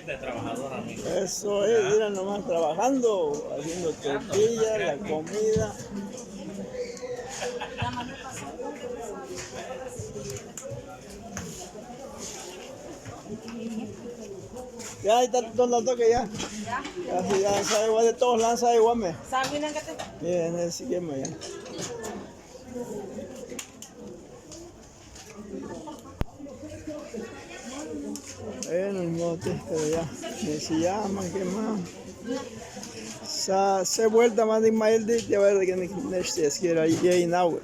gente trabajadora, amigo. Eso es, mira nomás trabajando, haciendo tortillas, la comida. Ya ahí está todo el toque ya. Ya, sí, ya lanza igual de todos, lanza igual me. Miren, ese que me ya. Bueno, el mote, pero ya. Me se llama, ¿qué más? Se vuelta más de Ismael de te va a ver que neste es que era ahí en agua.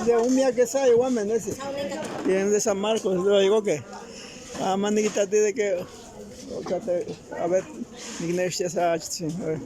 De un día que sale igual me dice. Tienen de San Marcos, le digo que. Ah, man, quítate de que. A ver, neste es a ver.